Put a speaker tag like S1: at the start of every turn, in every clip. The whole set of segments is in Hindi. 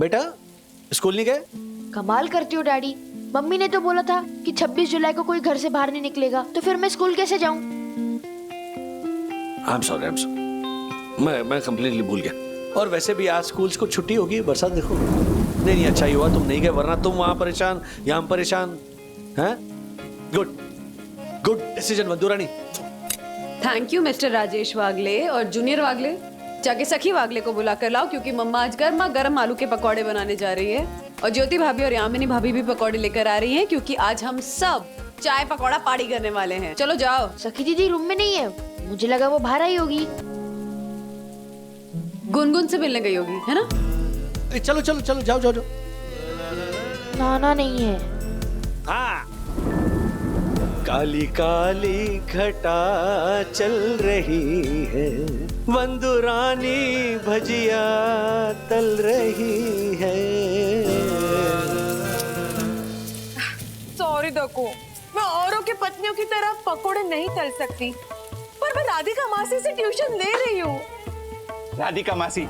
S1: बेटा स्कूल नहीं गए?
S2: कमाल करती हो डैडी, मम्मी ने तो बोला था कि 26 जुलाई को कोई घर से बाहर नहीं निकलेगा, तो फिर मैं स्कूल कैसे जाऊं?
S1: I'm sorry. मैं कंप्लीटली भूल गया। और वैसे भी आज स्कूल्स को छुट्टी होगी, बरसात देखो। नहीं अच्छा ही हुआ तुम नहीं गए, वरना तुम वहां परेशान यहाँ परेशान। हैं? गुड डिसीजन वंदू रानी।
S3: Thank you mister Rajesh Wagle. और जूनियर वागले, जाके सखी वागले को बुला कर लाओ, क्योंकि मम्मा आज गर्मा गर्म आलू के पकौड़े बनाने जा रही है। और ज्योति भाभी और यामिनी भाभी भी पकौड़े लेकर आ रही हैं, क्योंकि आज हम सब चाय पकौड़ा पार्टी करने वाले हैं। चलो जाओ।
S2: सखी दीदी रूम में नहीं है, मुझे लगा वो बाहर आई होगी।
S3: गुनगुन से मिलने गई होगी, है ना?
S1: चलो जाओ।
S2: नाना नहीं है।
S1: हाँ। काली काली घटा चल रही है, वंदू रानी भजिया तल रही है।
S4: सॉरी दक्कू, मैं औरों की पत्नियों की तरह पकोड़े नहीं तल सकती, पर मैं राधिका मासी से ट्यूशन ले रही हूँ।
S5: राधिका मासी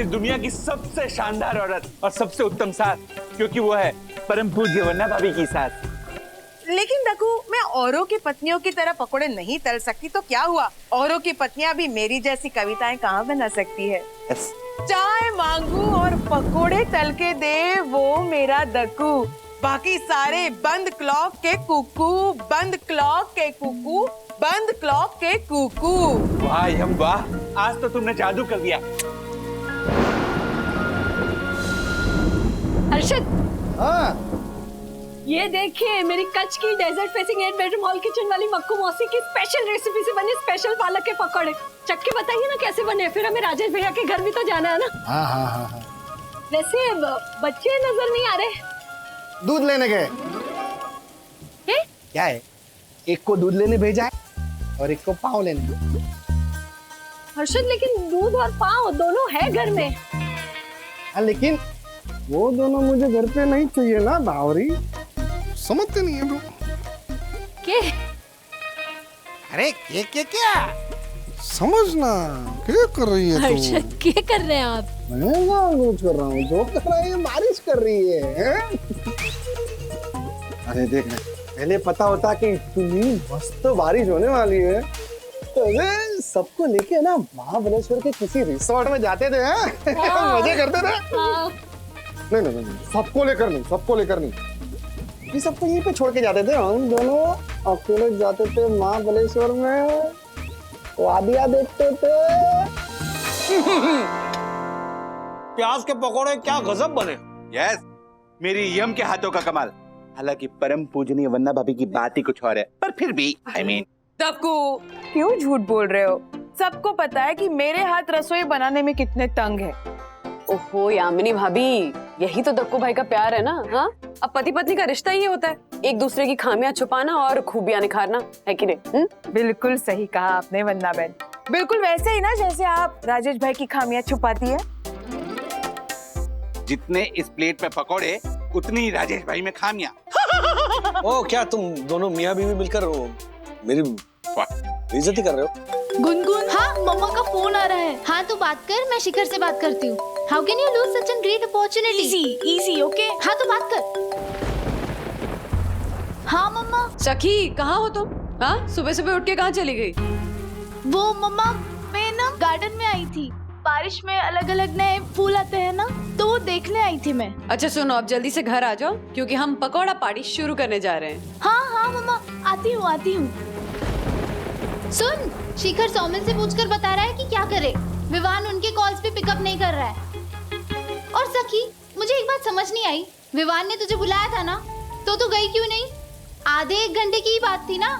S5: इस दुनिया की सबसे शानदार औरत और सबसे उत्तम सास, क्योंकि वो है परम पूज्य वन्ना भाभी की सास।
S4: लेकिन दक्कू, मैं औरों की पत्नियों की तरह पकोड़े नहीं तल सकती तो क्या हुआ? औरों की पत्नियां भी मेरी जैसी कविताएं कहाँ बना सकती है? चाय मांगू और पकोड़े तल के दे वो मेरा दक्कू, बाकी सारे बंद क्लॉक के कुकू, बंद क्लॉक के कुकू, बंद क्लॉक के कुकू।
S5: वाह यम वाह, आज तो तुमने जादू कर दिया।
S3: अर्शद,
S6: हाँ
S3: ये देखिए मेरी कच्छ की desert facing 8 bedroom hall kitchen वाली मक्कू मौसी की स्पेशल रेसिपी से बने स्पेशल पालक के पकौड़े। चख के बताइए ना कैसे बने, फिर हमें राजेश भैया के घर भी तो जाना है ना।
S6: हाँ।
S3: वैसे बच्चे नजर नहीं आ रहे।
S6: दूध लेने गए। क्या है, एक को दूध लेने भेजा है और एक को पाव लेने।
S3: हर्षद, लेकिन दूध और पाव दोनों है घर में।
S6: हाँ लेकिन वो दोनों मुझे घर पे नहीं चाहिए ना बावरी, समझते नहीं है लोग।
S3: के?
S6: अरे के क्या समझना, क्या कर रही है तू?
S3: हर्षद, क्या कर रहे हैं आप?
S6: मैं कुछ कर रहा हूँ, जो कर रहा है बारिश कर रही है। अरे देख, पहले पता होता कि इतनी मस्त बारिश होने वाली है तो सबको लेके ना महाबलेश्वर के किसी रिसोर्ट में जाते थे, मजे करते थे। नहीं, सबको लेकर नहीं, ये सबको यहीं पे छोड़ के जाते थे। हम दोनों अकेले जाते थे महाबलेश्वर में, वादियां देखते थे।
S1: प्याज के पकौड़े क्या गजब बने।
S5: यस, मेरी यम के हाथों का कमाल। हालांकि परम पूजनीय वन्ना भाभी की बात ही कुछ और है, पर फिर भी I mean...
S4: दक्कू, क्यों झूठ बोल रहे हो? सबको पता है कि मेरे हाथ रसोई बनाने में कितने तंग है।
S3: ओहो यामिनी भाभी, यही तो दक्कू भाई का प्यार है ना। हाँ, अब पति पत्नी का रिश्ता ही होता है, एक दूसरे की खामियां छुपाना और खूबियां निखारना, है कि नहीं?
S4: बिल्कुल सही कहा आपने वन्ना बहन, बिल्कुल वैसे ही ना जैसे आप राजेश भाई की खामियां छुपाती है।
S5: जितने इस प्लेट पे पकोड़े, उतनी राजेश भाई में खामियां।
S1: ओ क्या तुम दोनों मियाँ बीवी मिलकर मेरी बेइज्जती कर रहे हो?
S2: गुनगुन, हाँ मम्मा का फोन आ रहा है। हाँ तू बात कर, मैं शिखर से बात करती हूँ। How can you lose such an great opportunity? Easy okay. हाँ तू बात कर। हाँ मम्मा।
S3: सखी, कहाँ हो तुम? हाँ, सुबह सुबह उठ के कहाँ चली गई?
S2: वो मम्मा, मैं ना गार्डन में आई थी, बारिश में अलग अलग नए फूल आते हैं ना, तो वो देखने आई थी मैं।
S3: अच्छा सुनो, अब जल्दी से घर आ जाओ, क्योंकि हम पकौड़ा पार्टी शुरू करने जा रहे हैं।
S2: हाँ मम्मा, आती हूँ। सुन, शिखर सौमिल से पूछकर बता रहा है कि क्या करे। विवान उनके कॉल्स पे पिकअप नहीं कर रहा है। और सखी, मुझे एक बात समझ नहीं आई, विवान ने तुझे बुलाया था ना, तो तू गई क्यों नहीं? आधे एक घंटे की ही बात थी ना।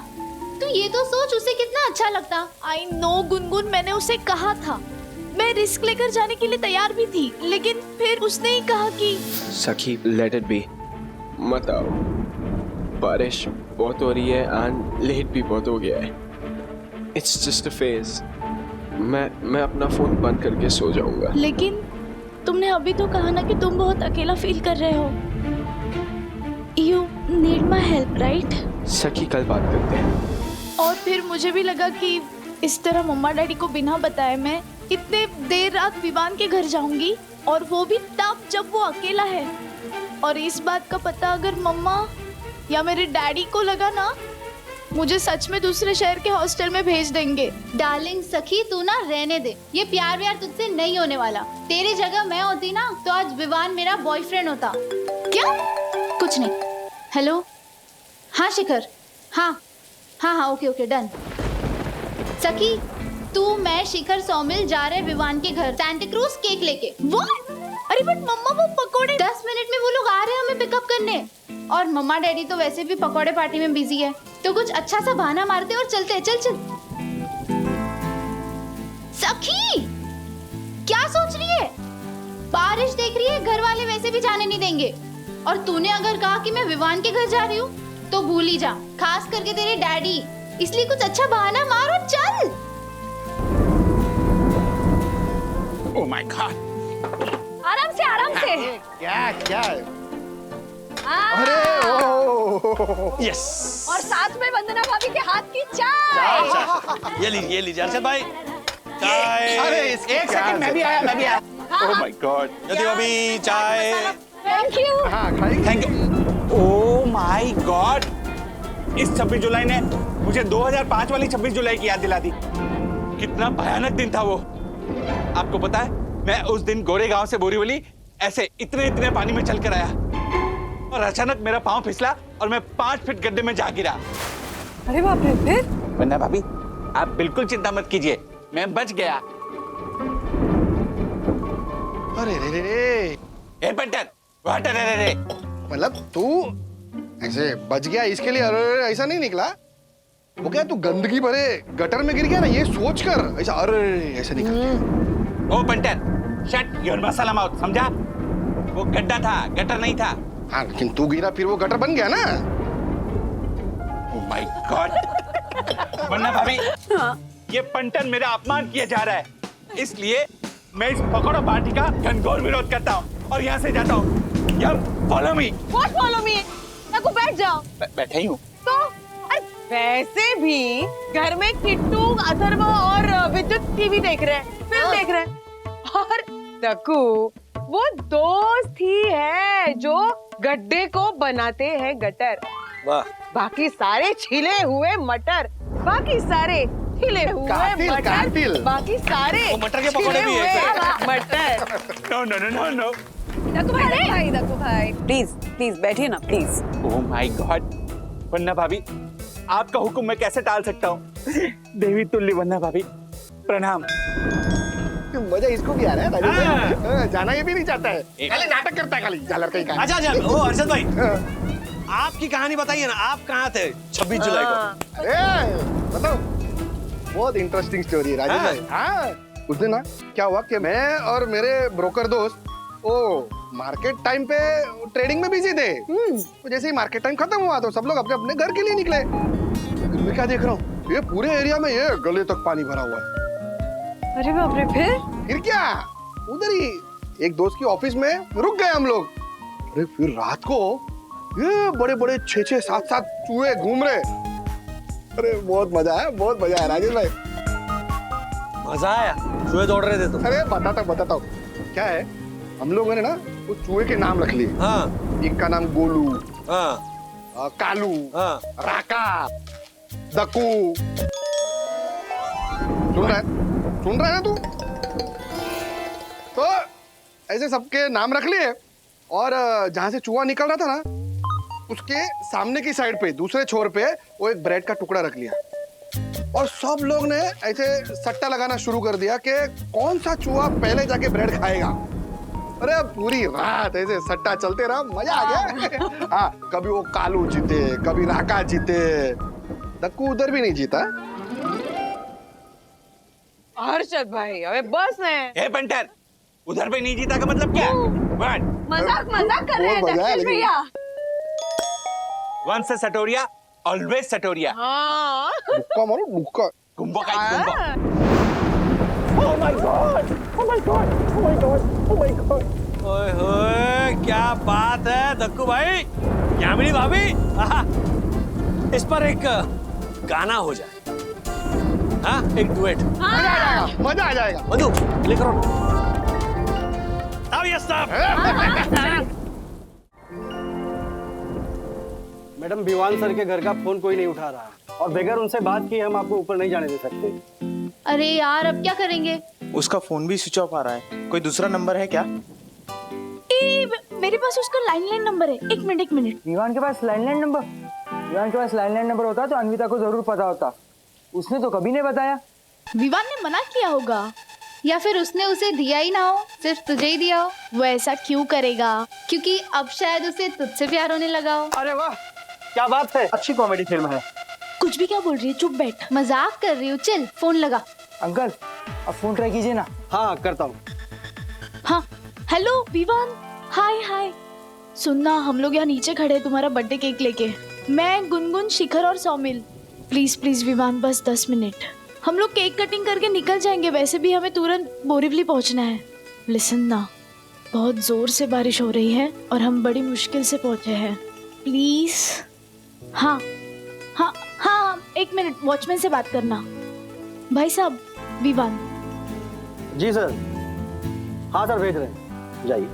S2: तू ये तो सोच, उसे कितना अच्छा लगता।
S7: आई नो गुनगुन, मैंने उसे कहा था, मैं रिस्क लेकर जाने के लिए तैयार भी थी, लेकिन फिर उसने ही कहा कि
S8: सखी लेट इट बी, मत आओ, बारिश बहुत हो रही है एंड लेट भी बहुत हो गया है। It's just a phase. मैं अपना फोन बंद करके सो जाऊंगा।
S7: लेकिन तुमने अभी तो कहा ना कि तुम बहुत अकेला फील कर रहे हो। You need my help right?
S8: सखी कल बात करते हैं।
S7: और फिर मुझे भी लगा कि इस तरह मम्मा डैडी को बिना बताए मैं इतने देर रात विवान के घर जाऊंगी, और वो भी तब जब वो अकेला है। और इस बात का पता अगर मम्मा या मेरे डैडी को लगा ना, मुझे सच में दूसरे शहर के हॉस्टल में भेज देंगे।
S2: डार्लिंग सखी तू ना रहने दे, ये प्यार व्यार तुझसे नहीं होने वाला। तेरी जगह मैं होती ना तो आज विवान मेरा बॉयफ्रेंड होता।
S7: क्या?
S2: कुछ नहीं। हेलो, हाँ शिखर, हाँ हाँ हाँ, ओके ओके डन। सखी तू मैं शिखर सौमिल जा रहे विवान के घर सैंटा क्रूज केक लेके।
S7: वो? अरे बट मम्मा वो पकोड़े।
S2: 10 मिनट में वो लोग आ रहे हैं हमें पिकअप करने। और मम्मा डैडी तो वैसे भी पकोड़े पार्टी में बिजी है, तो कुछ अच्छा सा बहाना मारते और चलते। चल चल। सखी क्या सोच रही है? बारिश देख रही है, घर वाले वैसे भी जाने नहीं देंगे। और तूने अगर कहा कि मैं विवान के घर जा रही हूँ तो भूल ही जा, खास करके तेरे डैडी। इसलिए कुछ अच्छा बहाना मार और चल।
S5: ओह माय गॉड,
S3: आराम से आराम से।
S6: क्या क्या अरे ओ
S1: यस।
S3: और साथ में वंदना भाभी के हाथ की चाय।
S1: ये लीजिए अरशद भाई चाय।
S6: अरे
S5: एक सेकंड, मैं भी आया। ओह माय गॉड,
S1: ज्योति भाभी चाय।
S3: Thank you.
S6: हाँ खाएंगे।
S5: Thank you. Oh my God, इस 26 जुलाई ने मुझे 2005 वाली 26 जुलाई की याद दिला दी। कितना भयानक दिन था वो। आपको पता है, मैं उस दिन गोरेगांव से बोरीवली ऐसे इतने पानी में चल कर आया और अचानक मेरा पांव फिसला और मैं 5 फीट गड्ढे में जा गिरा।
S3: अरे बाप रे, फिर?
S5: वंदना भाभी आप बिल्कुल चिंता मत कीजिए, मैं बच गया।
S6: अरे रे रे रे,
S5: ए पंटर, व्हाट अरे रे?
S6: मतलब तू ऐसे बच गया इसके लिए अरे ऐसा नहीं निकला? वो क्या तू गंदगी भरे गटर में गिर गया ना, ये सोच कर ऐसा अरे ऐसा निकल।
S5: ओ punter, shut your masala mouth, समझा? वो गड्ढा था, गटर नहीं था।
S6: हाँ लेकिन तू गिरा फिर वो गटर बन गया ना।
S5: ओह माय गॉड। वंदना भाभी, ये पंटन मेरा अपमान किया जा रहा है, इसलिए मैं इस पकौड़ा पार्टी का घनघोर विरोध करता हूँ और यहाँ से जाता हूँ। Follow me.
S4: What follow me? को बैठ जाओ।
S5: बैठे ही हूँ।
S4: तो वैसे भी घर में किट्टू, अथर्व और विद्युत टीवी देख रहे हैं, फिल्म देख रहे हैं। और दक्कू वो दोस्त ही है जो गड्ढे को बनाते हैं गटर।
S1: वाह।
S4: बाकी सारे छिले हुए मटर, बाकी सारे छिले हुए
S6: कातिल,
S4: मटर,
S6: कातिल।
S4: बाकी सारे
S1: वो मटर के पकौड़े भी
S4: छिले
S1: है।
S4: हुए मटर।
S5: No no no no no.
S3: दक्कू भाई प्लीज प्लीज बैठिए ना please.
S5: Oh my god. Vandana भाभी, आपका हुक्म मैं कैसे टाल सकता हूँ? देवी तुल्य वंदना भाभी, प्रणाम।
S6: मजा इसको भी आ रहा है राजेश भाई। हाँ, जाना ये भी नहीं चाहता है, खाली नाटक करता है, खाली झालर का ही काम।
S1: अच्छा ओ अरशद भाई,
S6: हाँ।
S1: आपकी कहानी बताइए ना, आप कहाँ थे 26 जुलाई को?
S6: अरे बताओ, बहुत इंटरेस्टिंग स्टोरी है राजेश
S1: हाँ।
S6: भाई। हाँ उस दिन ना क्या हुआ कि मैं और मेरे ब्रोकर दोस्त वो मार्केट टाइम पे ट्रेडिंग में बिजी थे। तो जैसे ही मार्केट टाइम खत्म हुआ तो सब लोग अपने अपने घर के लिए निकले। मैं क्या देख रहा हूँ, ये पूरे एरिया में ये गले तक पानी भरा हुआ है।
S3: अरे बाप रे,
S6: फिर क्या, उधर ही एक दोस्त की ऑफिस में रुक गए हम लोग। अरे फिर रात को ये बड़े बड़े 6-6, 7-7 चूहे घूम रहे। अरे बहुत मजा आया राजेश भाई।
S1: मजा आया? चूहे दौड़ रहे थे तो?
S6: अरे बताता हूँ क्या है, हम लोगों ने ना वो चूहे के नाम रख लिए।
S1: हाँ।
S6: एक का नाम गोलू,
S1: हाँ।
S6: कालू,
S1: हाँ।
S6: राका, दक्कू। सुन रहा है ना तू? तो ऐसे सबके नाम रख लिए और जहां से चूहा निकल रहा था ना, उसके सामने की साइड पे दूसरे छोर पे वो एक ब्रेड का टुकड़ा रख लिया और सब लोग ने ऐसे सट्टा लगाना शुरू कर दिया कि कौन सा चूहा पहले जाके ब्रेड खाएगा। अरे पूरी रात ऐसे सट्टा चलते रहा, मजा आ गया। हाँ, कभी वो कालू जीते, कभी राका जीते, दक्कू उधर भी नहीं जीता।
S4: हर्षद भाई अबे बस ने।
S5: ए पंटर, उधर पे नहीं जीता का मतलब क्या? व्हाट?
S3: मजाक कर रहे हैं
S6: बहुत मजा आया
S3: दक्षेश
S6: लेकिन।
S3: भैया।
S5: वंस सटोरिया ऑलवेज सटोरिया।
S4: हाँ।
S6: मुक्का मारो मुक्का।
S5: कुंभो का Kumbho.
S6: Oh my God! Oh my God! Oh my God! Oh my God!
S1: ओए होए, क्या बात है दक्कू भाई, यामिनी भाभी। आहा, इस पर एक गाना हो जाए। हाँ, एक डुएट।
S6: मजा आ जाएगा।
S1: मधु प्ले करो। Now you stop.
S6: Madam Vivaan sir के घर का फोन कोई नहीं उठा रहा और बगैर उनसे बात किए हम आपको ऊपर नहीं जाने दे सकते।
S2: अरे यार अब क्या करेंगे?
S9: उसका फोन भी स्विच ऑफ आ रहा है। कोई दूसरा नंबर है क्या?
S7: मेरे पास उसका लैंडलाइन नंबर है। एक मिनट।
S10: विवान के पास लैंडलाइन नंबर? विवान के पास लैंडलाइन नंबर होता तो अन्विता को जरूर पता होता। उसने तो कभी नहीं बताया।
S7: विवान ने मना किया होगा,
S2: या फिर उसने उसे दिया ही ना हो, सिर्फ तुझे ही दिया हो।
S7: वो ऐसा क्यों करेगा?
S2: क्योंकि अब शायद उसे तुझसे प्यार होने लगा हो।
S6: अरे वाह, क्या बात है, अच्छी कॉमेडी फिल्म है।
S7: कुछ भी क्या बोल रही है, चुप बैठ।
S2: मजाक कर रही हूँ, चल फोन लगा।
S10: अंकल अब फोन ट्राई कीजिए ना।
S6: हाँ करता हूँ।
S7: हाँ हेलो विवान, हाय। सुनना, हम लोग यहाँ नीचे खड़े हैं तुम्हारा बर्थडे केक लेके। मैं, गुनगुन, शिखर और सौमिल। प्लीज विवान, बस 10 मिनट। हम लोग केक कटिंग करके निकल जाएंगे, वैसे भी हमें तुरंत बोरीवली पहुंचना है। लिसन ना, बहुत जोर से बारिश हो रही है और हम बड़ी मुश्किल से पहुंचे हैं। प्लीज। हाँ, एक मिनट, वॉचमैन से बात करना। भाई साहब, विवान।
S6: जी सर। हाँ सर, भेज रहे हैं, जाइए।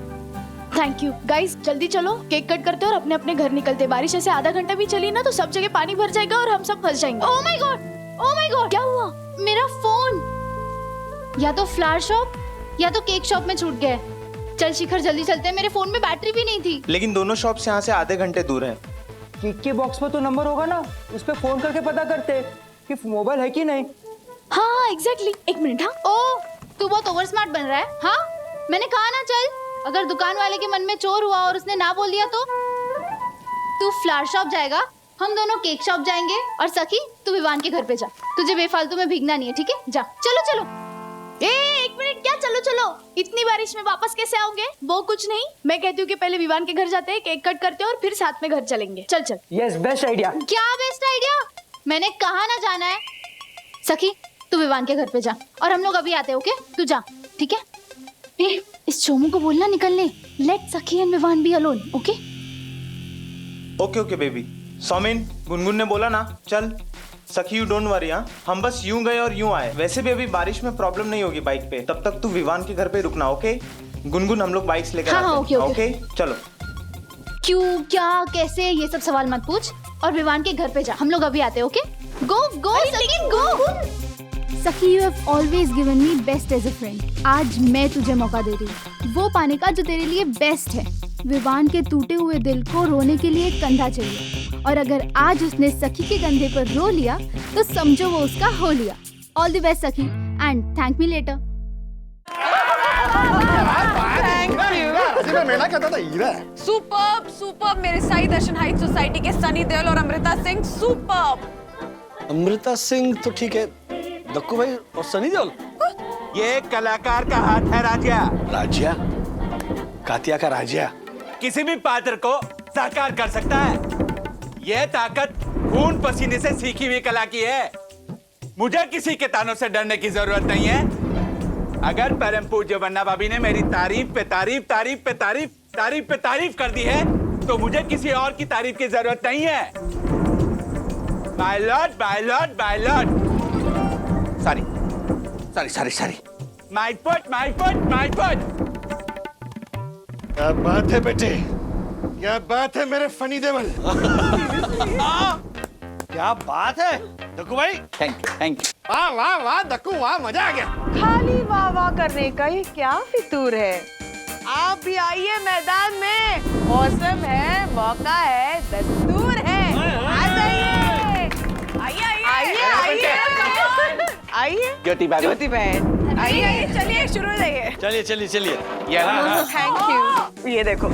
S7: थैंक यू गाइस, जल्दी चलो, केक कट करते और अपने अपने घर निकलते। बारिश ऐसे आधा घंटा भी चली ना तो सब जगह पानी भर जाएगा और हम सब फंस जाएंगे।
S2: ओह माय गॉड,
S7: क्या हुआ?
S2: मेरा फोन या तो फ्लावर शॉप या तो केक शॉप में छूट गया है। चल शिखर जल्दी चलते हैं, मेरे फोन में बैटरी भी नहीं थी।
S9: लेकिन दोनों शॉप्स यहाँ से आधे घंटे दूर हैं।
S10: केक के बॉक्स में तो नंबर होगा ना, उस पे फोन करके पता करते कि मोबाइल है कि नहीं।
S7: हाँ एग्जैक्टली, एक मिनट। हाँ,
S2: ओह तू बहुत ओवर स्मार्ट बन रहा है। हाँ मैंने कहा ना चल। अगर दुकान वाले के मन में चोर हुआ और उसने ना बोल दिया तो? तू फ्लावर शॉप जाएगा, हम दोनों केक शॉप जाएंगे, और सखी तू विवान के घर पे जा। तुझे बेफालतू में भीगना नहीं है, ठीक है? जा, चलो।
S7: एक मिनट, क्या चलो? इतनी बारिश में वापस कैसे आओगे? वो कुछ नहीं, मैं कहती हूँ कि पहले विवान के घर जाते हैं, केक कट करते हैं और फिर साथ में घर चलेंगे। चल।
S10: Yes, best idea.
S2: क्या बेस्ट आइडिया? मैंने कहा ना जाना है। सखी तू विवान के घर पे जा और हम लोग अभी आते हैं, ओके? तू जा, ठीक है? इस चोमू को बोलना निकलने। Let Sakhi and Vivaan be alone, okay?
S9: Okay baby. Saumin, Gungun ने बोला ना, चल। सखी यू डोंट वरी। हाँ, हम बस यूं गए और यूं आए। वैसे भी अभी बारिश में प्रॉब्लम नहीं होगी बाइक पे। तब तक तू विवान के घर पे रुकना, ओके? गुनगुन, हम लोग बाइक्स लेकर
S2: हाँ,
S9: आते हैं,
S2: ओके।
S9: चलो।
S2: क्यों, क्या, कैसे, ये सब सवाल मत पूछ और विवान के घर पे जा। हम लोग अभी आते हैं, okay? Go Sakhi, go.
S11: Sakhi, you have always given me best as a friend. आज मैं तुझे मौका दे रही हूँ वो पाने का जो तेरे लिए बेस्ट है। विवान के टूटे हुए दिल को रोने के लिए एक कंधा चाहिए, और अगर आज उसने सखी के कंधे पर रो लिया तो समझो वो उसका हो लिया। ऑल द बेस्ट सखी, एंड थैंक मी लेटर।
S6: मेला कहता था हीरा।
S3: सुपर्ब मेरे साई दर्शन हाइट सोसाइटी के सनी देओल और अमृता सिंह। सुपर्ब।
S1: अमृता सिंह तो ठीक है, दक्कू भाई और सनी देओल।
S5: ये कलाकार का हाथ है
S1: राजिया, कातिया का राजिया
S5: किसी भी पात्र को साकार कर सकता है। यह ताकत खून पसीने से सीखी हुई कला की है। मुझे किसी के तानों से डरने की जरूरत नहीं है। अगर परम पूज्य वन्ना भाभी ने मेरी तारीफ पे तारीफ कर दी है तो मुझे किसी और की तारीफ की जरूरत नहीं है। My Lord. Sorry. My foot.
S6: क्या बात है बेटे, क्या बात है मेरे फनी देवल। क्या बात है दक्कू भाई।
S5: Thank you.
S6: वाह दक्कू, वाह, मजा आ गया।
S4: खाली वाह करने का ही क्या फितूर है। आप भी आइए मैदान में, मौसम है, मौका है, दस्तूर है। आ जाइए, आइए
S5: ज्योति बहन,
S4: आइए, चलिए शुरू हो जाइए।
S1: चलिए।
S4: Thank you. ये देखो।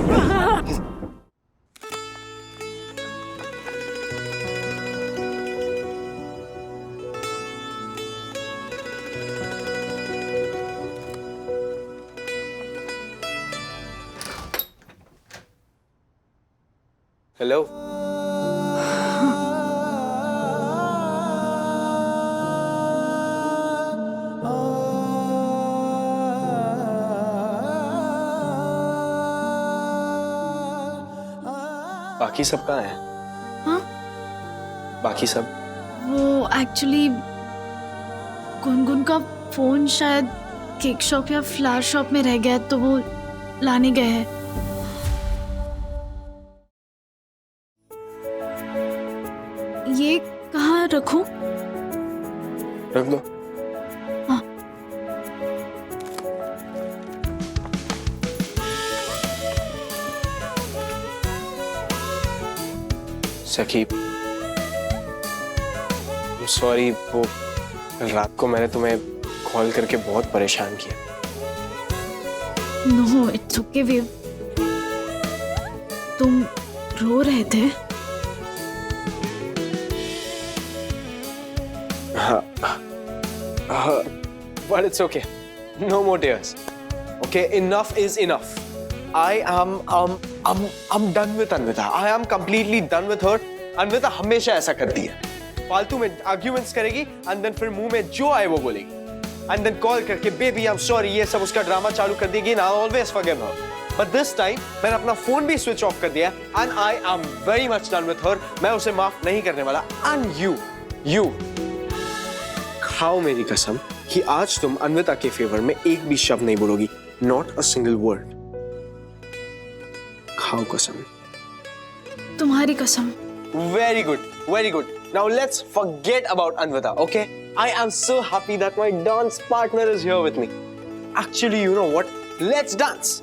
S9: हेलो। बाकी सब कहाँ है?
S7: हाँ?
S9: बाकी सब?
S7: वो एक्चुअली गुनगुन का फोन शायद केक शॉप या फ्लावर शॉप में रह गया, तो वो लाने गए हैं। ये कहाँ रखूं?
S8: रख दो।
S7: हाँ।
S8: सखी, सॉरी, वो रात को मैंने तुम्हें कॉल करके बहुत परेशान किया।
S7: नो, इट्स ओके विव। तुम रो रहे थे?
S8: But it's okay. No more tears. Okay, enough is enough. I'm done with Anvita. I am completely done with her. Anvita हमेशा ऐसा करती है. फालतू में arguments करेगी and then फिर मुंह में जो आए वो बोलेगी. And then call करके baby I'm sorry ये सब उसका ड्रामा चालू कर देगी and I'll always forgive her. But this time मैंने अपना फोन भी switch off कर दिया and I am very much done with her. मैं उसे माफ नहीं करने वाला. And you खाओ मेरी कसम कि आज तुम अन्विता के फेवर में एक भी शब्द नहीं बोलोगी. Not a single word. खाओ कसम.
S7: तुम्हारी कसम.
S8: Very good, very good. Now let's forget about Anvita, okay? I am so happy that my dance partner is here with me. Actually, you know what? Let's dance.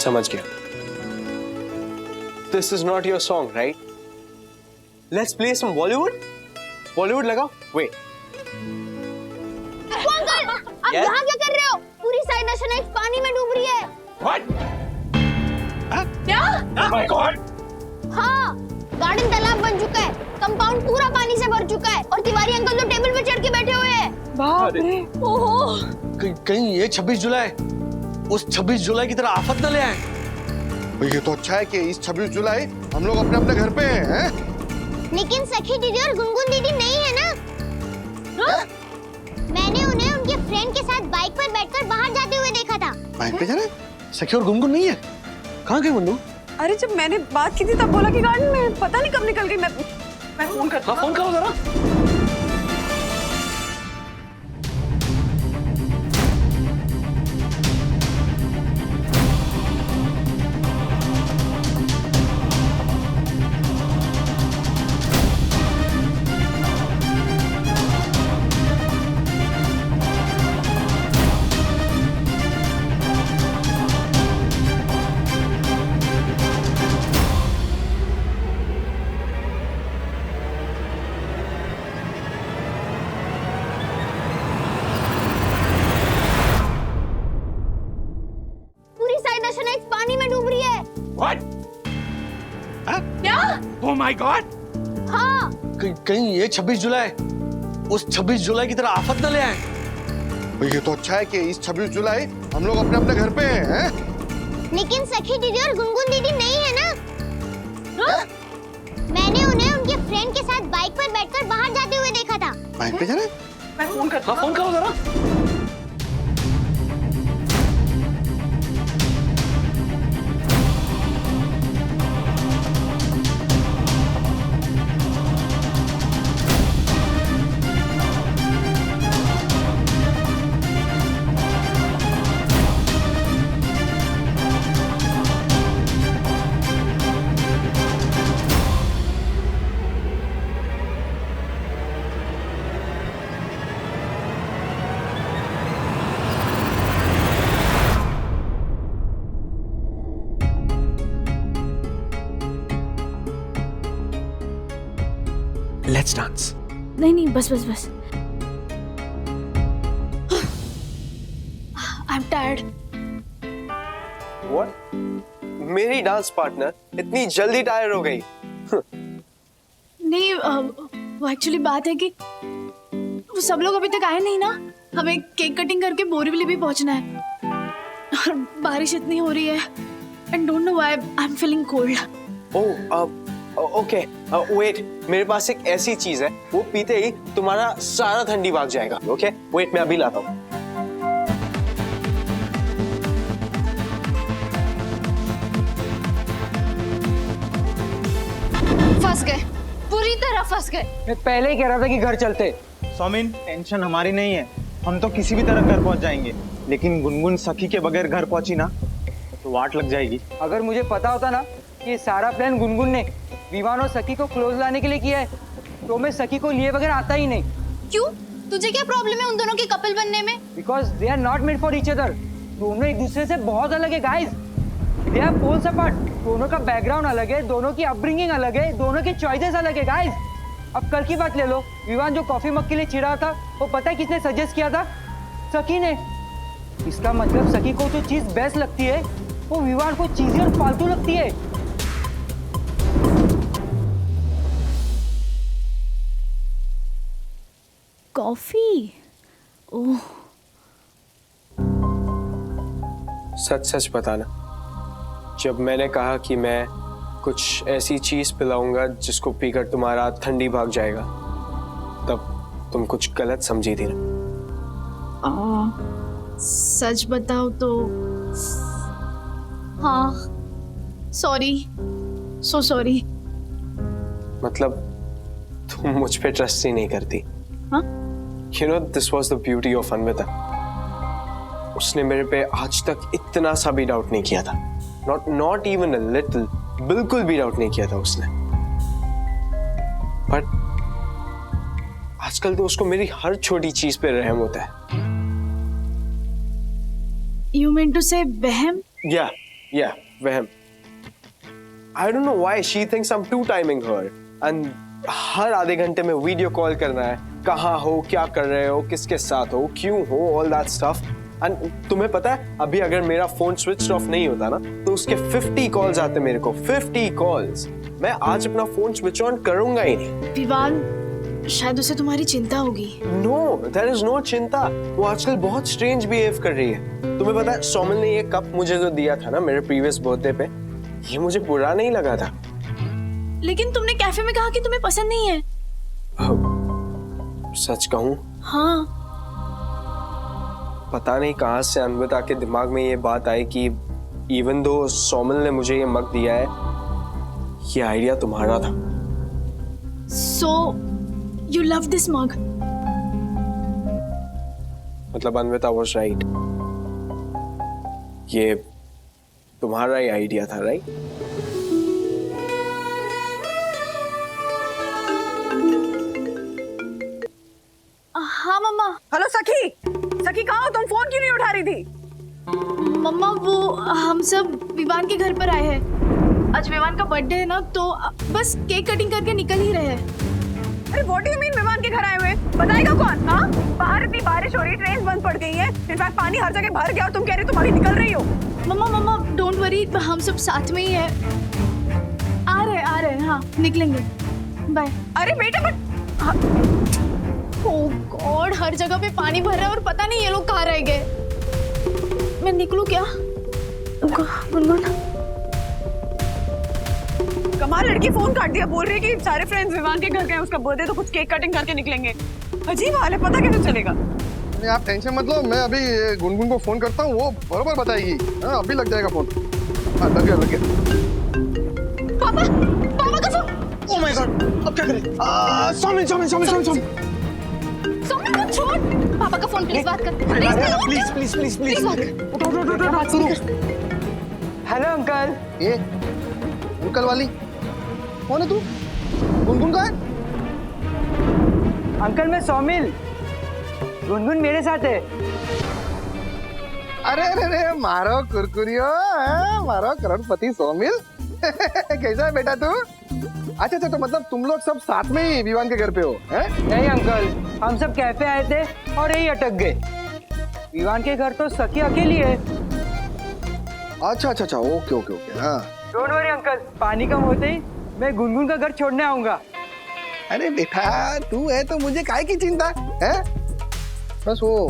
S8: समझ गया. This is not your song, right? Let's play some Bollywood. Bollywood लगाओ. Wait.
S2: अंकल, आप यहाँ क्या कर रहे हो? पूरी साइड नशा पानी में डूब रही है.
S5: What?
S2: क्या?
S5: Oh my God!
S2: हाँ, गार्डन तालाब बन चुका है. कंपाउंड पूरा पानी से भर चुका है और तिवारी अंकल तो टेबल पे चढ़ के बैठे हुए हैं.
S4: बाप रे.
S2: ओहो.
S1: कहीं ये 26 जुलाई उस 26 जुलाई की तरह आफत न ले आए.
S6: ये तो अच्छा है कि इस 26 जुलाई हम लोग अपने अपने घर पे हैं.
S2: लेकिन सखी दीदी और गुनगुन दीदी नहीं है ना? मैंने उन्हें उनके फ्रेंड के साथ बाइक पर बैठकर बाहर जाते हुए देखा था.
S6: बाइक पे जाना?
S1: सखी और गुनगुन नहीं है. कहाँ गए गुनगुन?
S3: अरे जब मैंने बात की थी तब बोला कि गार्डन में. पता नहीं कब निकल गई. मैं फोन करती हूँ.
S1: हाँ, फोन करो जरा.
S2: पानी में डूब रही है.
S5: What?
S2: क्या?
S5: Oh my God!
S2: हाँ.
S1: कहीं ये 26 जुलाई उस 26 जुलाई की तरह आफत न ले आए.
S6: ये तो अच्छा है कि इस 26 जुलाई हम लोग अपने अपने घर पे हैं.
S2: लेकिन सखी दीदी और गुनगुन दीदी नहीं है ना? मैंने उन्हें उनके फ्रेंड के साथ बाइक पर बैठकर बाहर जाते हुए देखा था.
S6: बाइक पे जाना?
S3: मैं फोन करती हूँ.
S1: हाँ, फोन करो जरा.
S8: Let's dance.
S7: नहीं बस बस बस। I am tired.
S8: व्हाट? मेरी डांस पार्टनर इतनी जल्दी टायर हो गई?
S7: नहीं वो एक्चुअली बात है कि वो सब लोग अभी तक आए नहीं ना, हमें केक कटिंग करके बोरीवली भी पहुंचना है और बारिश इतनी हो रही है and don't know why I am feeling cold.
S8: Okay wait, मेरे पास एक ऐसी चीज है, वो पीते ही तुम्हारा सारा ठंडी भाग जाएगा। ओके वेट, मैं अभी लाता हूँ।
S2: फंस गए, पूरी तरह फंस गए।
S10: मैं पहले ही कह रहा था कि घर चलते।
S9: सौमिन, टेंशन हमारी नहीं है, हम तो किसी भी तरह घर पहुंच जाएंगे, लेकिन गुनगुन सखी के बगैर घर पहुंची ना तो वाट लग जाएगी।
S10: अगर मुझे पता होता ना कि ये सारा प्लान गुनगुन ने विवान और सखी को क्लोज लाने के लिए किया है, तो मैं सखी को लिए बगैर आता ही नहीं।
S2: क्यों? तुझे क्या प्रॉब्लम है उन दोनों के कपल बनने में?
S10: Because they are not made for each other. दोनों एक दूसरे से बहुत अलग है guys. They are poles apart. दोनों का बैकग्राउंड अलग है, दोनों की अपब्रिंगिंग अलग है, दोनों के चॉइसेस अलग है गाइस। अब कल की बात ले लो, विवान जो कॉफी मग के लिए चिढ़ा था, वो पता है किसने सजेस्ट किया था? सखी ने। इसका मतलब सखी को जो चीज बेस्ट लगती है वो विवान को चीजें और फालतू लगती है।
S7: कॉफी? ओह,
S8: सच सच बताना, जब मैंने कहा कि मैं कुछ ऐसी चीज पिलाऊंगा जिसको पीकर तुम्हारा ठंडी भाग जाएगा, तब तुम कुछ गलत समझी थी ना?
S7: सच बताओ तो हाँ, सॉरी, सो सॉरी।
S8: मतलब तुम मुझ पे ट्रस्ट ही नहीं करती?
S7: हाँ?
S8: You know, this was the beauty of Anvita. उसने मेरे पे आज तक इतना सा भी डाउट नहीं किया था। Not even a little, बिल्कुल भी डाउट नहीं किया था उसने। बट आजकल तो उसको मेरी हर छोटी चीज पे रहम होता है।
S7: You mean to say वहम?
S8: Yeah, वहम। I don't know why she thinks I'm two timing her, and हर आधे घंटे में वीडियो कॉल करना है, कहाँ हो, क्या कर रहे हो, किसके साथ हो, क्यों हो, all that stuff। And तुम्हें पता है, अभी अगर मेरा फोन स्विच ऑफ नहीं होता ना, तो उसके 50 कॉल्स आते मेरे को, 50 कॉल्स। मैं आज अपना फोन स्विच ऑन करूंगा ही नहीं।
S7: विवान, शायद उसे तुम्हारी चिंता होगी।
S8: No, there is no चिंता। वो आजकल बहुत स्ट्रेंज बिहेव कर रही है। तुम्हें पता है, सौमिल ने ये कप मुझे जो दिया था ना मेरे प्रीवियस बर्थडे पे, ये मुझे बुरा नहीं लगा था।
S7: लेकिन तुमने कैफे में कहा कि तुम्हें पसंद नहीं है।
S8: सच कहूं?
S7: हाँ।
S8: पता नहीं कहां से अन्विता के दिमाग में ये बात आई कि इवन दो सौमिल ने मुझे ये मग दिया है, ये आइडिया तुम्हारा था।
S7: So, you love this mug?
S8: मतलब अन्विता was right। ये तुम्हारा ही आइडिया था, राइट?
S7: हाँ मम्मा।
S4: हेलो सखी, सखी कहाँ हो तुम? फोन क्यों नहीं उठा रही थी?
S7: मम्मा वो हम सब विवान के घर पर आए हैं। आज विवान का बर्थडे है ना, तो बस केक कटिंग करके निकल ही रहे हैं।
S4: अरे what do you mean Vivaan के घर आए हुए? बताएगा कौन? हाँ, बाहर इतनी बारिश हो रही, ट्रेन बंद पड़ गई है, इनफैक्ट पानी हर जगह भर गया और तुम कह रही तुम अभी निकल रही हो।
S7: मम्मा डोंट वरी, हम सब साथ में ही है। आ रहे हैं, हाँ निकलेंगे, बाय।
S4: अरे बेटा बट
S7: ओह गॉड, हर जगह पे पानी भर रहा है और पता नहीं ये लोग कहाँ रह गए। मैं निकलूं क्या? गुनगुन,
S4: कमाल लड़की फोन काट दिया, बोल रही है कि सारे फ्रेंड्स विवान के घर गए, उसका बर्थडे तो कुछ केक कटिंग करके निकलेंगे। अजीब हाल है, पता कैसे चलेगा?
S6: नहीं आप टेंशन मत लो, मैं अभी गुनगुन को फोन करता हूँ, वो बरोबर बताएगी। हाँ अभी लग जाएगा फोन। हाँ लग गया।
S2: पापा का फोन।
S6: ओह माय गॉड, अब क्या करें? सौमिल
S2: सोमिन को छोड़, पापा का फोन प्लीज बात कर।
S6: Please
S10: hello uncle.
S6: ये अंकल वाली कौन है? तू गुनगुन का है?
S10: अंकल मैं सौमिल, गुनगुन मेरे साथ है।
S6: अरे मारो कुरकुरियो, मारो करोड़पति सौमिल। कैसा है बेटा तू? अच्छा अच्छा, तो मतलब तुम लोग सब साथ में ही विवान के घर पे हो, हैं?
S10: नहीं अंकल, हम सब कैफे आए थे और यही अटक गए। विवान के घर तो सखी अकेली है।
S6: अच्छा अच्छा अच्छा, ओके ओके ओके, हाँ।
S10: डोंट वरी अंकल, पानी कम होते ही मैं गुनगुन का घर छोड़ने आऊंगा।
S6: अरे बेटा, तू है तो मुझे काहे की चिंता है? बस वो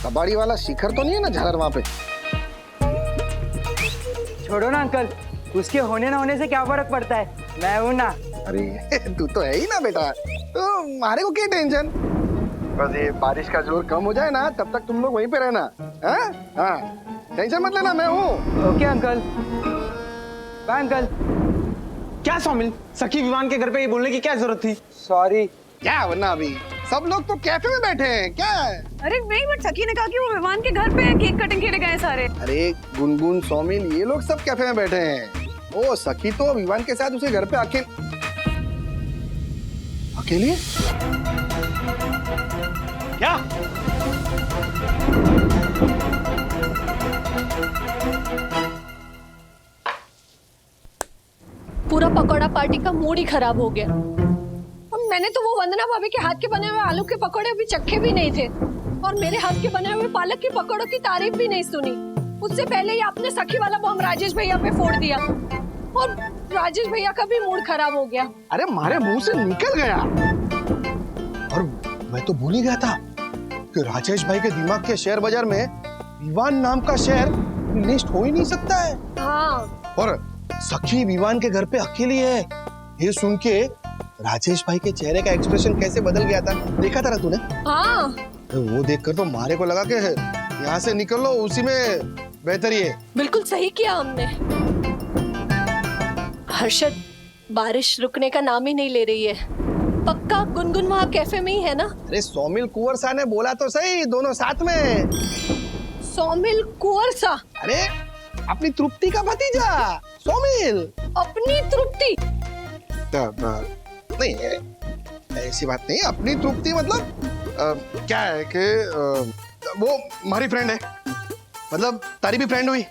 S6: कबाड़ी वाला शिखर तो नहीं है ना झालर वहां पे?
S10: छोड़ो ना अंकल, उसके होने ना होने से क्या फर्क पड़ता है, मैं हूं ना।
S6: अरे तू तो है ही ना बेटा, तो हमारे को क्या टेंशन। बस ये बारिश का जोर कम हो जाए ना, तब तक तुम लोग वहीं पे रहना। हाँ, टेंशन मत लेना, मैं हूँ।
S10: Okay uncle, bye uncle.
S9: क्या सौमिल, सखी विवान के घर पे ये बोलने की क्या जरूरत थी?
S10: सॉरी।
S6: क्या वरना अभी सब लोग तो कैफे में बैठे हैं, क्या है?
S3: अरे नहीं, बट सखी ने कहा कि वो विवान के घर पे केक कटिंग के लिए गए सारे।
S6: अरे गुनगुन, सौमिल, ये लोग सब कैफे में बैठे हैं। ओ सखी तो विवान के साथ उसे घर पे अकेले
S9: क्या?
S12: पूरा पकौड़ा पार्टी का मूड ही खराब हो गया। और मैंने तो वो वंदना भाभी के हाथ के बने हुए आलू के पकौड़े अभी चखे भी नहीं थे, और मेरे हाथ के बने हुए पालक के पकौड़ों की तारीफ भी नहीं सुनी। उससे पहले ही आपने सखी वाला बम राजेश भैया पे फोड़ दिया, और राजेश भैया का भी मूड खराब हो गया।
S6: अरे हमारे मुंह से निकल गया, और मैं तो भूल ही गया था कि राजेश भाई के दिमाग के शेयर बाजार में विवान नाम का शेयर लिस्ट हो ही नहीं सकता है।
S12: हाँ।
S6: और सखी विवान के घर पे अकेली है, ये सुन के राजेश भाई के चेहरे का एक्सप्रेशन कैसे बदल गया था, देखा था ना तूने?
S12: हाँ।
S6: वो देखकर तो मारे को लगा कि यहाँ से निकल लो, उसी में बेहतर ही है।
S12: बिल्कुल सही किया हमने। हर्षद, बारिश रुकने का नाम ही नहीं ले रही है। पक्का गुनगुन वहाँ कैफे में ही है ना?
S6: अरे सौमिल कुंवर सा ने बोला तो सही, दोनों साथ में।
S12: सौमिल कुंवर सा?
S6: अरे अपनी तृप्ति का भतीजा सौमिल।
S12: अपनी तृप्ति?
S6: नहीं, ऐसी बात नहीं। अपनी तृप्ति मतलब क्या है कि वो हमारी फ्रेंड है, मतलब तारी भी फ्रेंड हुई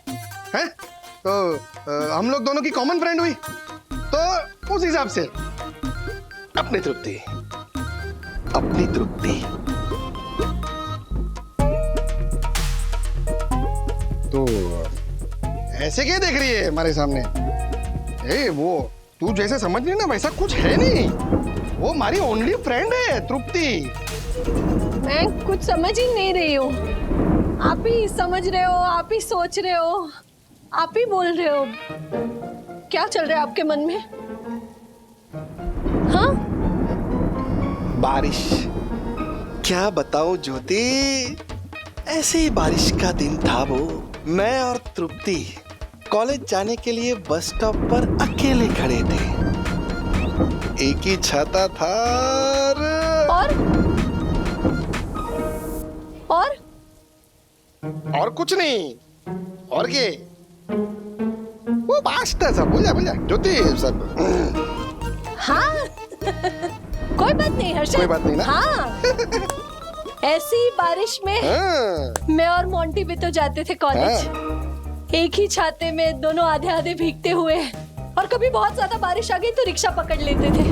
S6: है, तो हम लोग दोनों की कॉमन फ्रेंड हुई, तो उस हिसाब से अपनी तृप्ति, अपनी तृप्ति। तो ऐसे क्या देख रही है हमारे सामने? वो तू जैसे समझ रही है ना, वैसा कुछ है नहीं। वो हमारी ओनली फ्रेंड है तृप्ति।
S12: मैं कुछ समझ ही नहीं रही हूँ। आप ही समझ रहे हो, आप ही सोच रहे हो, आप ही बोल रहे हो। क्या चल रहा है आपके मन में? हाँ?
S6: बारिश। क्या बताओ ज्योति, ऐसे ही बारिश का दिन था वो। मैं और तृप्ति कॉलेज जाने के लिए बस स्टॉप पर अकेले खड़े थे, एक ही छाता था। और कुछ नहीं। और के वो बात है सब। बोला ज्योति सब।
S12: हाँ। कोई बात नहीं हर्षद,
S6: कोई बात नहीं ना?
S12: हाँ। ऐसी बारिश में मैं और मोंटी भी तो जाते थे कॉलेज, एक ही छाते में, दोनों आधे आधे भीगते हुए। और कभी बहुत ज्यादा बारिश आ गई तो रिक्शा पकड़ लेते थे।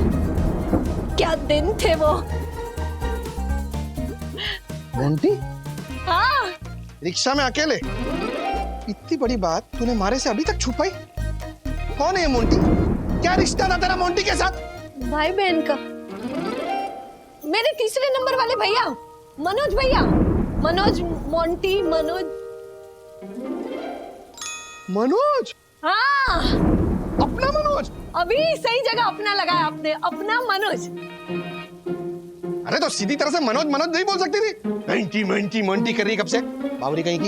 S12: क्या दिन थे वो।
S6: मोंटी?
S12: हाँ।
S6: रिक्शा में अकेले? इतनी बड़ी बात तूने हमारे से अभी तक छुपाई। कौन है ये मोंटी? क्या रिश्ता था तेरा मोंटी के साथ?
S12: भाई बहन का। मेरे तीसरे नंबर वाले भैया, मनोज भैया। मनोज, मोंटी, मनोज।
S6: मनोज?
S12: हाँ,
S6: अपना मनोज।
S12: अभी सही जगह अपना लगाया आपने, अपना मनोज।
S6: अरे तो सीधी तरह से मनोज मनोज नहीं बोल सकती थी? मंटी मंटी मंटी कर रही कब से, बावरी कहीं की।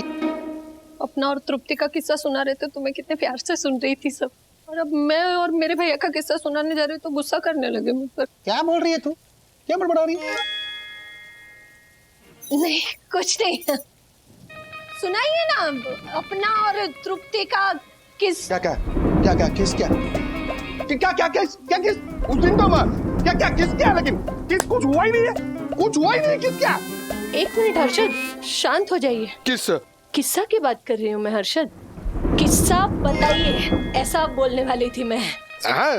S12: अपना और तृप्ति का किस्सा सुना रहे थे, तुम्हें कितने प्यार से सुन रही थी सब, और अब मैं और मेरे भैया का किस्सा सुनाने जा रही हूँ तो गुस्सा करने लगे मुझ पर।
S6: क्या बोल रही है तू? क्या बड़बड़ा रही है?
S12: नहीं, कुछ नहीं। सुनाइए ना अपना और तृप्ति का किस।
S6: क्या क्या क्या क्या किस क्या क्या क्या क्या क्या किस? उस दिन तो क्या क्या किस क्या, लेकिन किस कुछ हुआ ही नहीं है, कुछ हुआ ही नहीं। किस क्या?
S12: एक मिनट हर्षद, शांत हो जाइए।
S6: किस
S12: किस्सा की बात कर रही हूँ मैं हर्षद। किस्सा बताइए, ऐसा बोलने वाली थी मैं।
S6: हाँ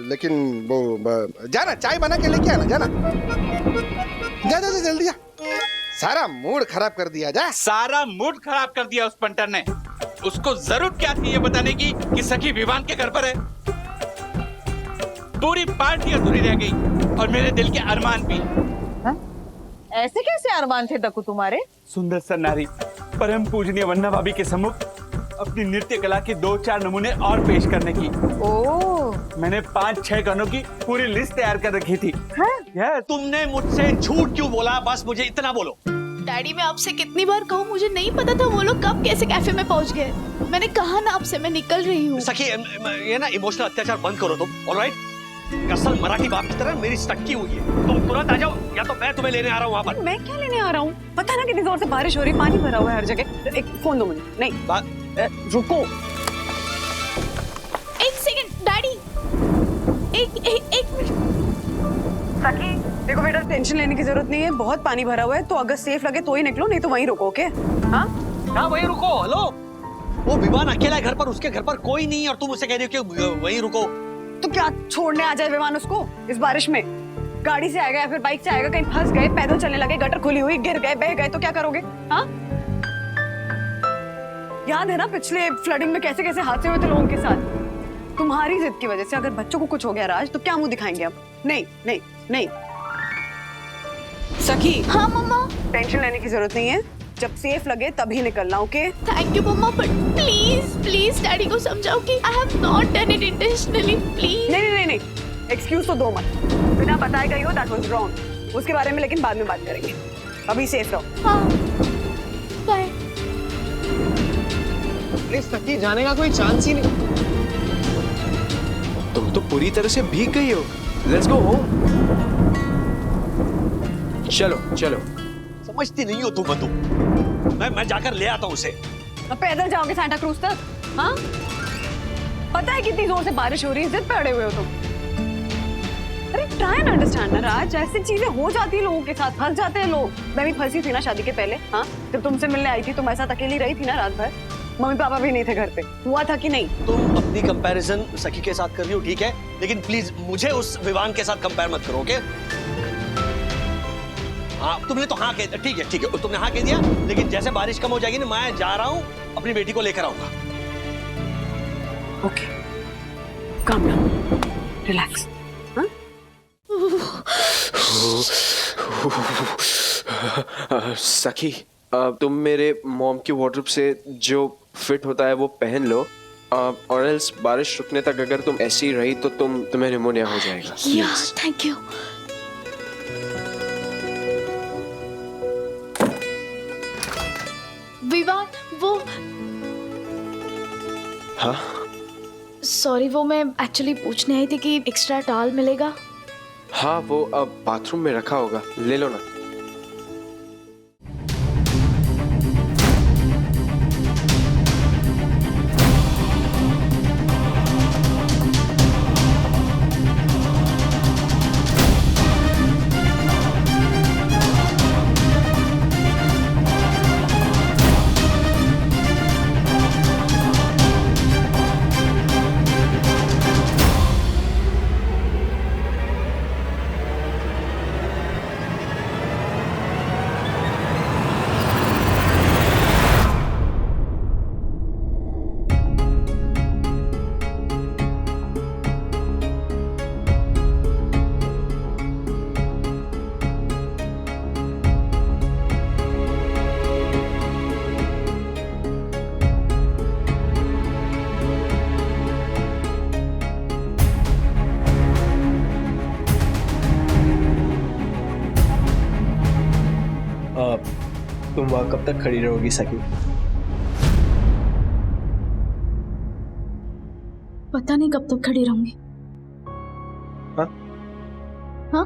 S6: लेकिन वो जाना चाय बना के लेके आना, जाना जा जा जा जल्दी जा। सारा मूड खराब कर दिया, जा।
S5: सारा मूड खराब कर दिया उस पंटर ने। उसको जरूरत क्या थी ये बताने की कि सखी विवान के घर पर है। पूरी पार्टी अधूरी रह गई और मेरे दिल के अरमान भी।
S4: ऐसे कैसे अरमान थे दक्कू तुम्हारे?
S5: सुंदर सा नारी परम पूजनीय वन्ना भाभी के सम्मुख अपनी नृत्य कला के 2-4 नमूने और पेश करने की।
S4: ओह,
S5: मैंने 5-6 गानों की पूरी लिस्ट तैयार कर रखी थी।
S1: तुमने मुझसे झूठ क्यों बोला? बस मुझे इतना बोलो।
S7: डैडी मैं आपसे कितनी बार कहूँ, मुझे नहीं पता था वो लोग कब कैसे कैफे में पहुंच गए। मैंने कहा ना आपसे मैं निकल रही हूँ।
S1: सखी ये ना इमोशनल अत्याचार बंद करो तुम, ऑलराइट? असल मराठी बाप की तरह मेरी स्टक्की हुई है। तुम तुरंत आ जाओ या तो मैं तुम्हें लेने आ रहा हूँ वहाँ पर।
S3: मैं क्या लेने आ रहा हूँ? पता ना कितनी जोर से बारिश हो रही, पानी भरा हुआ है हर जगह। एक फोन दो मुझे। नहीं रुको
S7: एक सेकंड डैडी, एक मिनट।
S3: सखी देखो बेटा, टेंशन लेने की जरूरत नहीं है, बहुत पानी भरा हुआ है, तो अगर सेफ लगे तो ही निकलो, नहीं तो वहीं रुको। ओके? हाँ
S1: वहीं रुको। हेलो, वो विवान अकेला है घर पर, उसके घर पर कोई नहीं है और तुम उसे कह रही हो कि वहीं रुको।
S3: तो क्या छोड़ने आ जाए विमान उसको इस बारिश में? गाड़ी से आएगा या फिर बाइक से आएगा, कहीं फंस गए, पैदल चलने लगे, गटर खुली हुई, गिर गए, बह गए तो क्या करोगे? हाँ याद है ना पिछले फ्लडिंग में कैसे कैसे हादसे हुए थे लोगों के साथ? तुम्हारी जिद की वजह से अगर बच्चों को कुछ हो गया राज, तो क्या मुंह दिखाएंगे अब? नहीं नहीं नहीं सखी।
S7: हाँ मम्मा।
S3: टेंशन लेने की जरूरत नहीं है, जब सेफ लगे तभी निकलना। Okay?
S7: Thank you mamma, but please please daddy को समझाओ कि I have not done it intentionally, please.
S3: नहीं एक्सक्यूज तो दो मत, बिना बताए गई हो दैट वाज रॉन्ग, उसके बारे में लेकिन बाद में बात करेंगे, अभी सेफ रहो।
S7: हाँ बाय।
S6: सखी जाने का कोई चांस ही नहीं।
S8: तुम तो पूरी तरह से भीग गई हो। Let's go home. चलो चलो।
S1: समझती नहीं हो तुम। मैं जाकर ले आता हूँ उसे।
S3: अब पैदल जाओगे सांता क्रूज तक? हाँ पता है कितनी जोर से बारिश हो रही है, जिद पे अड़े हुए हो तुम। अरे ट्राई एंड अंडरस्टैंड ना राज, ऐसी चीजें हो जाती है लोगों के साथ, फंस जाते हैं लोग। मैं भी फंसी थी ना शादी के पहले। हाँ जब तुमसे मिलने आई थी तो मैं साथ अकेली रही थी ना रात भर, मम्मी पापा भी नहीं थे घर पे। हुआ था कि नहीं?
S1: तुम अपनी कंपैरिजन सखी के साथ कर रही हो, ठीक है, लेकिन प्लीज मुझे उस विवान के साथ कंपेयर मत करो। ओके? हाँ तुमने तो हाँ कह, ठीक है तुमने हाँ कह दिया, लेकिन जैसे बारिश कम हो जाएगी ना, मैं जा रहा हूँ, अपनी बेटी को लेकर आऊंगा।
S3: Okay calm down, relax.
S8: सखी तुम मेरे मॉम की वार्डरोब से जो फिट होता है वो पहन लो, और एल्स बारिश रुकने तक अगर तुम ऐसी रही तो तुम्हें निमोनिया हो जाएगा।
S7: Thank you. विवान वो
S8: हाँ
S7: सॉरी, वो मैं एक्चुअली पूछने आई थी कि एक्स्ट्रा टॉवल मिलेगा।
S8: हाँ वो अब बाथरूम में रखा होगा, ले लो ना। तुम वहाँ कब तक खड़ी रहोगी सखी?
S7: पता नहीं कब तक खड़ी रहूंगी।
S8: हाँ?
S7: हाँ?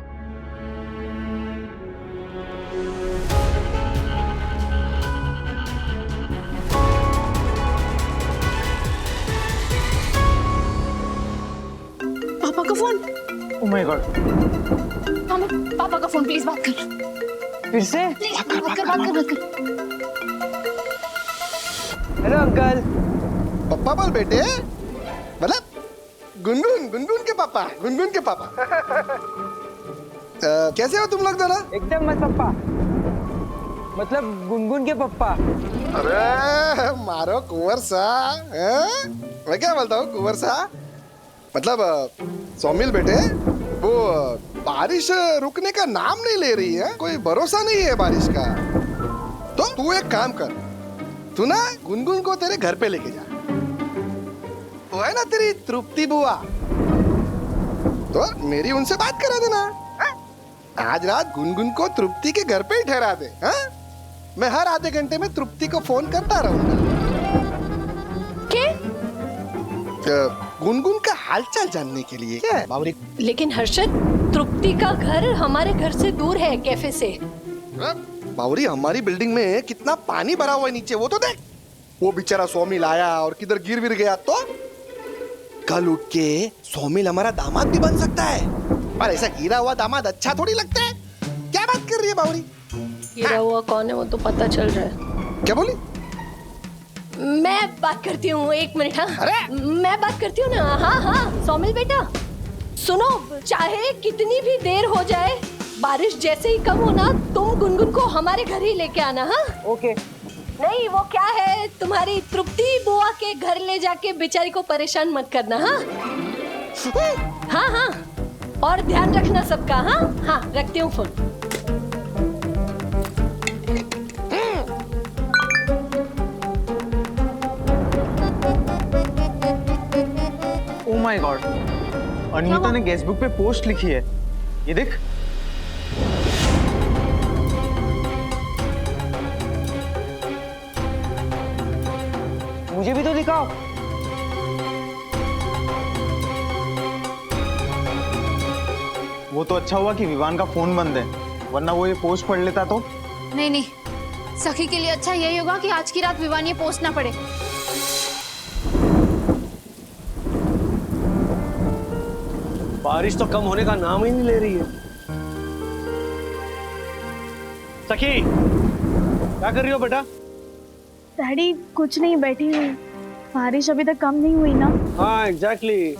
S7: पापा का फोन।
S10: Oh my God.
S7: पापा का फोन, प्लीज बात कर।
S10: फिर से?
S7: बात कर।
S10: Hello uncle.
S6: पप्पा बोल बेटे, मतलब गुनगुन गुनगुन के पापा, गुनगुन के पापा। कैसे हो तुम लोग दोनों?
S10: एकदम मस्त पप्पा, मतलब गुनगुन के पप्पा।
S6: अरे मारो कुंवर सा, हैं? मैं क्या बोलता हूँ कुंवर सा, मतलब सौमिल बेटे, वो बारिश रुकने का नाम नहीं ले रही है, कोई भरोसा नहीं है बारिश का। तो तू एक काम कर, तू ना गुनगुन को तेरे घर पे लेके जा। वो है ना तेरी तृप्ति बुआ, तो मेरी उनसे बात करा देना। है? आज रात गुनगुन को तृप्ति के घर पे ही ठहरा दे। है? मैं हर आधे घंटे में तृप्ति को फोन करता रहूंगा। गुनगुन का हालचाल जानने के लिए। क्या है बावरी?
S12: लेकिन हर्षद, तृप्ति का घर हमारे घर से दूर है, कैफे से।
S6: बावरी, हमारी बिल्डिंग में कितना पानी भरा हुआ है नीचे, वो तो देख। वो बेचारा सौमिल आया और किधर गिर विर गया तो कल उठ के सौमिल हमारा दामाद भी बन सकता है। और ऐसा गिरा हुआ दामाद अच्छा थोड़ी लगता है। क्या बात कर रही है बावरी?
S12: गिरा हुआ कौन है वो तो पता चल रहा है।
S6: क्या बोली?
S12: मैं बात करती हूँ, 1 मिनट। हाँ, मैं बात करती हूँ ना। हाँ हाँ सौमिल बेटा, सुनो, चाहे कितनी भी देर हो जाए, बारिश जैसे ही कम होना, तुम गुनगुन को हमारे घर ही लेके आना। हाँ
S10: ओके।
S12: नहीं, वो क्या है, तुम्हारी तृप्ति बुआ के घर ले जाके बेचारी को परेशान मत करना। हाँ हाँ हाँ, और ध्यान रखना सबका। हाँ हाँ, रखती हूँ phone.
S9: Oh my God, Anita ने गेस्ट बुक पे पोस्ट लिखी है, ये देख।
S10: मुझे भी तो दिखाओ।
S9: वो तो अच्छा हुआ कि विवान का फोन बंद है, वरना वो ये पोस्ट पढ़ लेता तो।
S11: नहीं नहीं, सखी के लिए अच्छा यही होगा कि आज की रात विवान ये पोस्ट ना पड़े।
S1: बारिश तो कम होने का नाम ही नहीं ले रही है। सखी, क्या कर रही हो बेटा?
S7: डैडी कुछ नहीं, बैठी हुई। बारिश अभी तक कम नहीं हुई ना।
S1: हाँ एग्जैक्टली,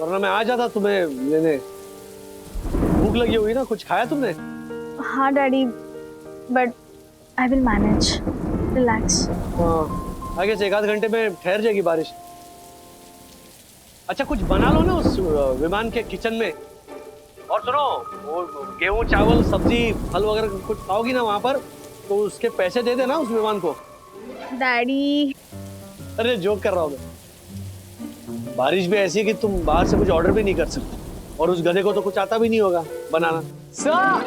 S1: वरना मैं आ जाता तुम्हें लेने। भूख लगी हुई ना, कुछ खाया तुमने?
S7: हाँ daddy, but I will manage, relax.
S1: हाँ, आगे से 1 आध घंटे में ठहर जाएगी बारिश। अच्छा कुछ बना लो ना उस विमान के किचन में। और सुनो, वो गेहूं चावल सब्जी फल वगैरह कुछ खाओगी ना वहां पर, तो उसके पैसे दे देना उस विमान को।
S7: डैडी,
S1: अरे जोक कर रहा हूँ मैं। बारिश भी ऐसी है कि तुम बाहर से कुछ ऑर्डर भी नहीं कर सकते, और उस गधे को तो कुछ आता भी नहीं होगा बनाना।
S8: Sir,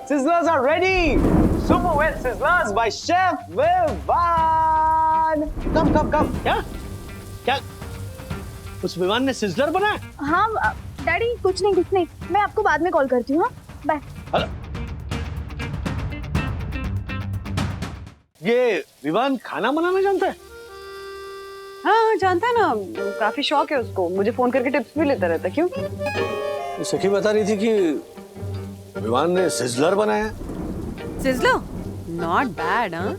S8: sizzlers are ready. Super wet sizzlers by Chef Vivan. Come.
S1: क्या उस विमान ने सिजलर बनाया?
S7: हाँ डैडी, कुछ नहीं, मैं आपको बाद में कॉल करती हूँ। बाय।
S1: ये विमान खाना बनाना जानता है?
S3: हाँ जानता है ना, काफी शौक है उसको, मुझे फोन करके टिप्स भी लेता रहता। क्यों?
S1: सखी बता रही थी कि विमान ने सिजलर बनाया।
S3: सिजलर? Not bad. हाँ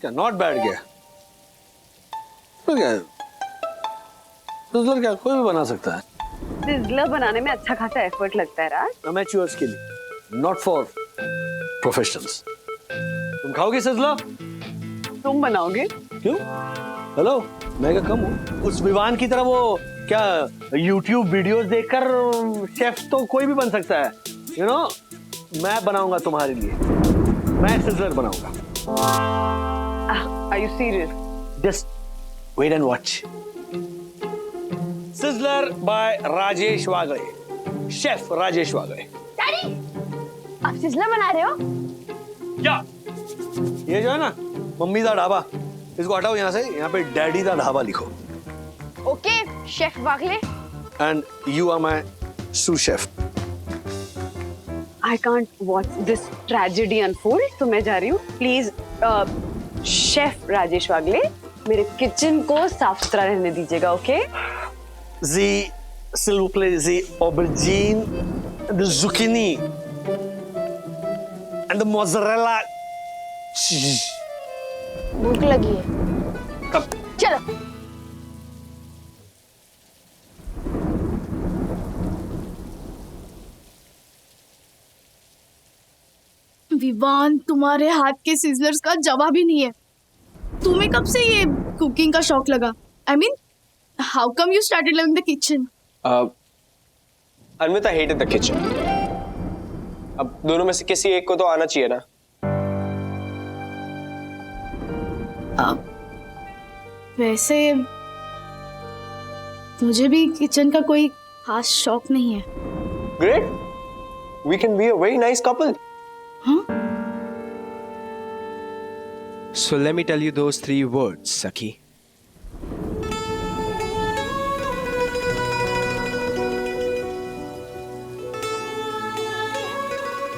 S1: क्या नॉट बैड? क्या तो क्या सिजलर क्या कोई भी बना सकता है?
S3: सिजलर बनाने में अच्छा खासा एफर्ट लगता है राज।
S1: अमेच्योर्स के लिए, नॉट फॉर प्रोफेशनल्स। तुम खाओगे सिजलर?
S3: तुम बनाओगे?
S1: क्यों? हेलो, मैं क्या कम हूँ? उस विमान की तरह वो क्या YouTube वीडियोस देखकर शेफ तो कोई भी बन सकता है, you know? मैं बनाऊंगा तुम्हारे लिए, मैं सिजलर बनाऊंगा।
S3: Are you serious?
S1: Just wait and watch. Sizzler by Rajesh Wagle, chef Rajesh Wagle.
S7: Daddy, आप सिजलर बना रहे हो?
S1: क्या? ये जो है ना मम्मी का ढाबा, इसको हटाओ यहाँ से, यहाँ पे डैडी का ढाबा लिखो।
S7: Okay chef Wagle.
S1: And you are my sous chef.
S3: I can't watch this tragedy unfold, तो मैं जा रही हूँ। प्लीज शेफ राजेश वागले, मेरे किचन को साफ सुथरा रहने दीजिएगा, okay?
S1: The s'il vous plaît, the aubergine, the zucchini, and the mozzarella cheese.
S7: भूख लगी है।
S1: कब?
S7: चलो। विवान, तुम्हारे हाथ के सिजलर्स का जवाब ही नहीं है। तुम्हें कब से ये कुकिंग का शौक लगा? I mean, how come you started loving the kitchen?
S8: Anvita hated the kitchen. अब दोनों में से किसी एक को तो आना चाहिए ना।
S7: वैसे मुझे भी किचन का कोई खास शौक नहीं है।
S8: Great. We can be a very nice couple.
S13: So let me tell you those 3 words, Sakhi.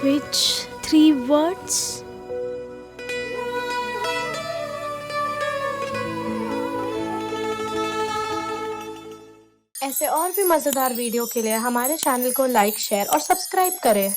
S7: Which 3 words?
S14: ऐसे और भी मजेदार वीडियो के लिए हमारे चैनल को लाइक, शेयर और सब्सक्राइब करें।